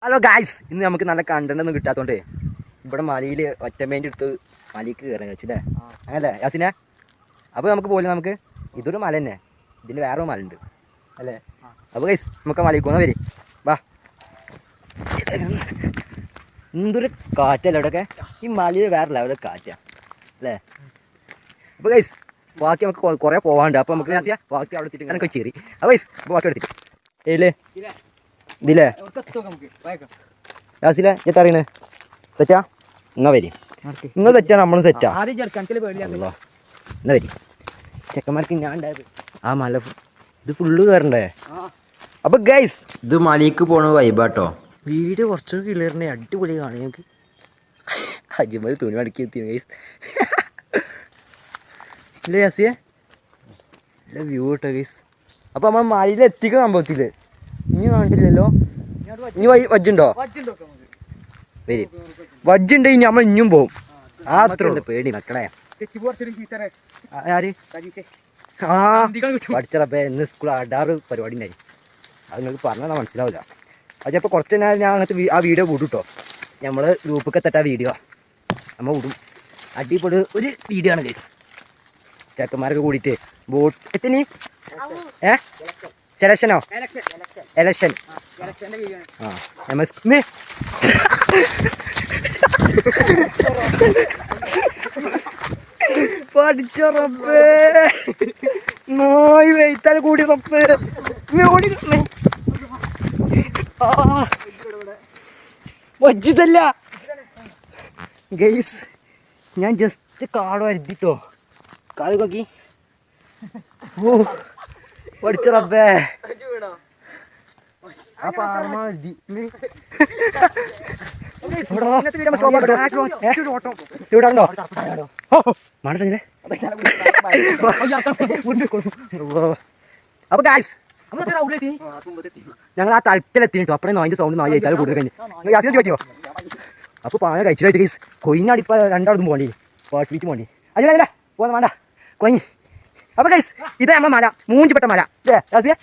Hello guys, ഇന്ന് നമുക്ക് നല്ല കണ്ടന്റ് ഒന്നും കിട്ടാത്തോണ്ട് ഇവിടെ മലയിൽ ഒറ്റമേൻ്റെ എടുത്ത് മലയ്ക്ക് കയറാൻ വെച്ചില്ലേ, അങ്ങനല്ലേ യാസിനെ? അപ്പോൾ നമുക്ക് പോലെ നമുക്ക് ഇതൊരു മല തന്നെ, ഇതിൻ്റെ വേറെ മല ഉണ്ട് അല്ലേ? അപ്പോൾ ഗൈസ് നമുക്ക് മലയ്ക്ക് പോകുന്ന വരും. വാ, എന്തൊരു കാറ്റല്ലേ ഇവിടെയൊക്കെ, ഈ മലയിൽ വേറെ ലെവലിൽ കാറ്റാ അല്ലേ? അപ്പോൾ ഗൈസ് ബാക്കി നമുക്ക് കുറേ പോകാണ്ട്, അപ്പോൾ നമുക്ക് ബാക്കി അവിടെ എത്തിയിട്ട് എനിക്ക് ചേരി. അപ്പോൾ ഗൈസ് ബാക്കി എടുത്തിട്ട് ഏല്ലേ ഇതില്ലേ യാസിലെ ഞാൻ അറിയണേ സെറ്റാ? എന്നാ വരി, നിങ്ങൾ സെറ്റാണ് നമ്മളും സെറ്റാ. എന്നാ വരി ചെക്കന്മാർക്ക് ഞാൻ ഉണ്ടായത് ആ മല ഇത് ഫുള്ള് കയറണ്ടേ. അപ്പൊ ഗൈസ് ഇത് മലയ്ക്ക് പോണ വൈബാട്ടോ. വീഡിയോ കുറച്ചൊക്കെ ക്ലിയറിനെ അടിപൊളി കാണും. ഞങ്ങൾക്ക് അജിമൽ തുണി മടക്കി എത്തി ഗൈസ് ഇല്ലേ യാസിയെ? ഇല്ല വ്യൂ കേട്ടോ ഗൈസ്. അപ്പൊ നമ്മൾ മലയിൽ എത്തിക്കാൻ സംഭവത്തില് ഇനി കണ്ടില്ലല്ലോ. ഇനി വജ്ജുണ്ടോ? വരും വജ്ജുണ്ട്. ഇനി നമ്മൾ ഇനിയും പോവും. അത്ര ഉണ്ട് പേടി മക്കളെ. ആര് ആ പഠിച്ചറപ്പേ ഇന്ന് സ്കൂൾ അടാറ് പരിപാടി ഉണ്ടായി. അത് നിങ്ങൾക്ക് പറഞ്ഞാൽ മനസ്സിലാവില്ല. അത് ചിലപ്പോൾ കുറച്ച് നേരം ഞാൻ അങ്ങനത്തെ ആ വീഡിയോ വിടും കേട്ടോ. നമ്മൾ ഗ്രൂപ്പൊക്കെ എത്തട്ട വീഡിയോ നമ്മൾ വിടും. അടിപൊളി ഒരു വീഡിയോ ആണ് ഗൈസ്. ചെക്കന്മാരൊക്കെ കൂടിയിട്ട് ബോട്ട് എത്തിനി സെലക്ഷനോ എലക്ഷൻ ആ പഠിച്ചോ റബ്ബേ, നോയ് വെയ്ത്താൽ കൂടി റബ്ബേ വജ്ജിതല്ല ഗൈസ്. ഞാൻ ജസ്റ്റ് കാട് വരുത്തിട്ടോ, കാട് നോക്കി. ഓ പഠിച്ചോ റബ്ബേ. ആ പാറ എഴുതി അപ്പൊ ഗായ്സ് ഞങ്ങൾ ആ തലത്തിലെത്തിട്ടോ. അപ്പഴേ അതിന്റെ സൗണ്ട് നായി കഴിച്ചാൽ കൂടുതൽ കഴിഞ്ഞു പറ്റിയോ? അപ്പൊ പാന കഴിച്ചിട്ട് ഗൈസ് കൊയിനാടിപ്പ രണ്ടാമതും പോകണ്ടി വീട്ടിൽ പോകണ്ടി. അല്ല പോന്ന വേണ്ട കൊയി. അപ്പൊ ഗൈസ് ഇത് നമ്മളെ മല, മൂഞ്ചിപ്പെട്ട മല അല്ലേ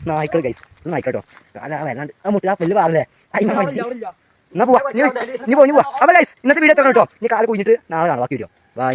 നായ്ക്കൾ ഗൈസ്. നായിക്കോട്ടോ വല്ലാണ്ട് ആ മുട്ട വലിയ പാറല്ലേ എന്നാ പോവാ. ഇനി പോവാ. അപ്പൊ ഗൈസ് ഇന്നത്തെ വീഡിയോ തുടങ്ങട്ടോ. ഇനി കാല് കുഞ്ഞിട്ട് നാളെ കാണാം ബാക്കി വീഡിയോ. ബൈ.